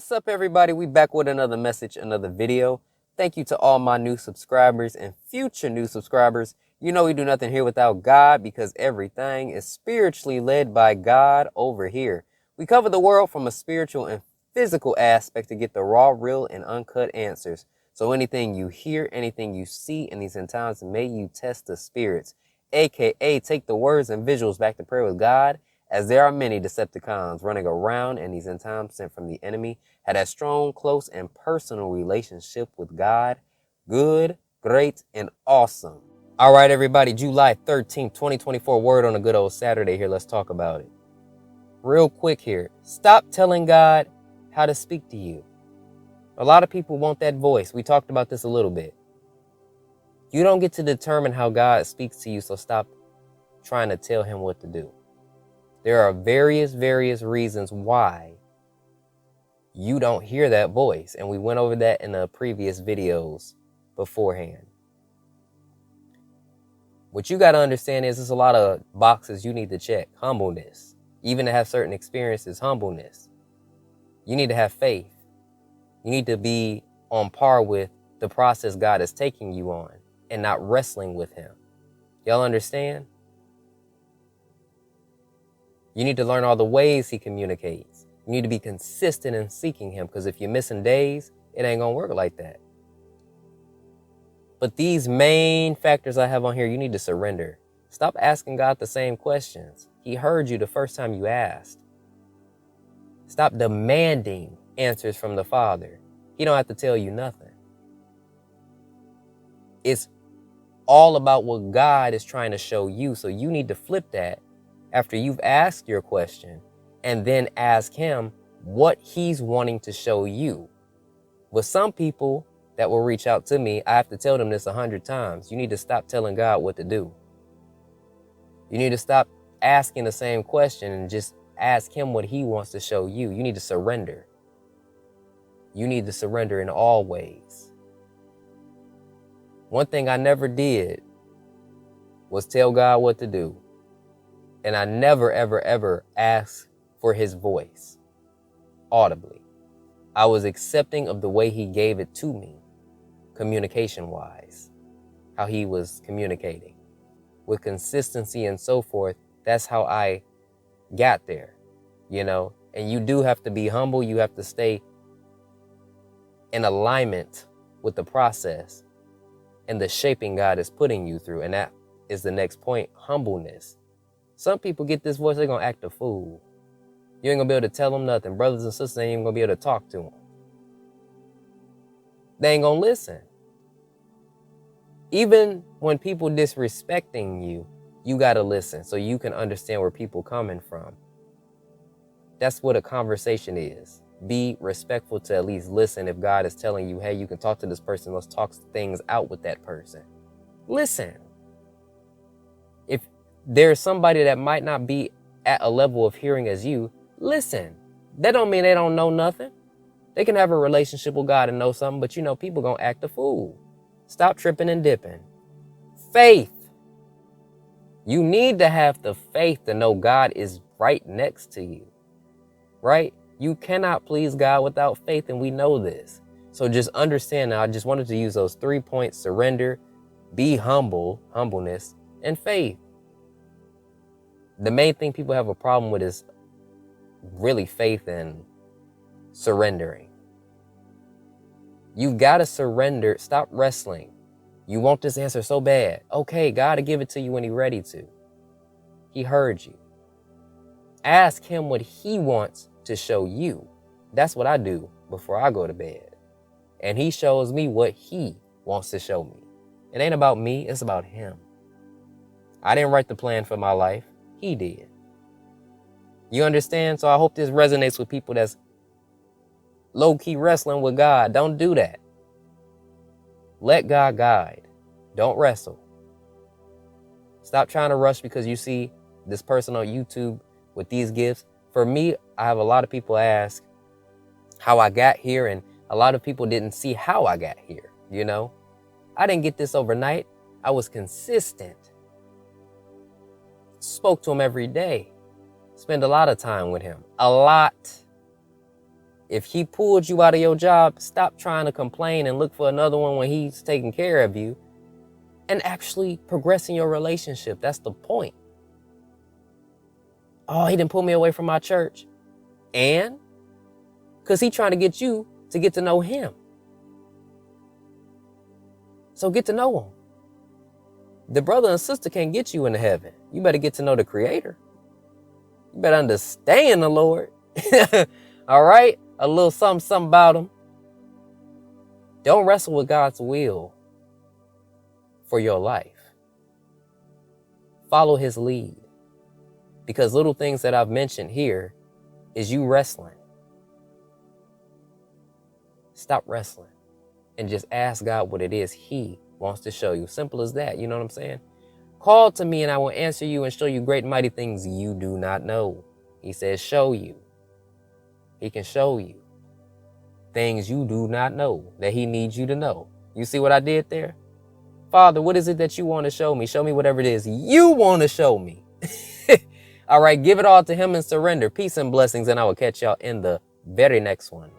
What's up, everybody? We back with another message, another video. Thank you to all my new subscribers and future new subscribers. You know we do nothing here without God because everything is spiritually led by God over here. We cover the world from a spiritual and physical aspect to get the raw, real, and uncut answers. So anything you hear, anything you see in these end times, may you test the spirits, aka take the words and visuals back to prayer with God, as there are many Decepticons running around in these end times sent from the enemy, had a strong, close, and personal relationship with God. Good, great, and awesome. All right, everybody, July 13th, 2024, word on a good old Saturday here. Let's talk about it. Real quick here. Stop telling God how to speak to you. A lot of people want that voice. We talked about this a little bit. You don't get to determine how God speaks to you, so stop trying to tell him what to do. There are various reasons why you don't hear that voice. And we went over that in the previous videos beforehand. What you got to understand is there's a lot of boxes you need to check. Humbleness. Even to have certain experiences, humbleness. You need to have faith. You need to be on par with the process God is taking you on and not wrestling with him. Y'all understand? You need to learn all the ways he communicates. You need to be consistent in seeking him, because if you're missing days, it ain't going to work like that. But these main factors I have on here, you need to surrender. Stop asking God the same questions. He heard you the first time you asked. Stop demanding answers from the Father. He don't have to tell you nothing. It's all about what God is trying to show you. So you need to flip that after you've asked your question, and then ask him what he's wanting to show you. With some people that will reach out to me, I have to tell them this 100 times. You need to stop telling God what to do. You need to stop asking the same question and just ask him what he wants to show you. You need to surrender. You need to surrender in all ways. One thing I never did was tell God what to do. And I never, ever asked for his voice audibly. I was accepting of the way he gave it to me, communication-wise, how he was communicating. With consistency and so forth, that's how I got there, you know? And you do have to be humble. You have to stay in alignment with the process and the shaping God is putting you through. And that is the next point, humbleness. Some people get this voice, they're going to act a fool. You ain't going to be able to tell them nothing. Brothers and sisters ain't even going to be able to talk to them. They ain't going to listen. Even when people disrespecting you, you got to listen so you can understand where people coming from. That's what a conversation is. Be respectful to at least listen. If God is telling you, hey, you can talk to this person, let's talk things out with that person. Listen. If there's somebody that might not be at a level of hearing as you, listen. That don't mean they don't know nothing. They can have a relationship with God and know something, but you know, people gonna act a fool. Stop tripping and dipping. Faith. You need to have the faith to know God is right next to you, right? You cannot please God without faith, and we know this. So just understand now, I just wanted to use those 3 points: surrender, be humble, humbleness, and faith. The main thing people have a problem with is really faith and surrendering. You've got to surrender. Stop wrestling. You want this answer so bad. Okay, God will give it to you when he's ready to. He heard you. Ask him what he wants to show you. That's what I do before I go to bed. And he shows me what he wants to show me. It ain't about me. It's about him. I didn't write the plan for my life. He did. You understand? So I hope this resonates with people that's low-key wrestling with God. Don't do that. Let God guide. Don't wrestle. Stop trying to rush because you see this person on YouTube with these gifts. For me, I have a lot of people ask how I got here, and a lot of people didn't see how I got here, you know? I didn't get this overnight. I was consistent. Spoke to him every day. Spend a lot of time with him. A lot. If he pulled you out of your job, stop trying to complain and look for another one when he's taking care of you and actually progressing your relationship. That's the point. Oh, he didn't pull me away from my church. And because he's trying to get you to get to know him. So get to know him. The brother and sister can't get you into heaven. You better get to know the Creator. You better understand the Lord. All right? A little something about him. Don't wrestle with God's will for your life. Follow his lead. Because little things that I've mentioned here is you wrestling. Stop wrestling and just ask God what it is he wants to show you. Simple as that. You know what I'm saying? Call to me and I will answer you and show you great and mighty things you do not know. He says show you. He can show you things you do not know that he needs you to know. You see what I did there? Father, what is it that you want to show me? Show me whatever it is you want to show me. All right, give it all to him and surrender. Peace and blessings, and I will catch y'all in the very next one.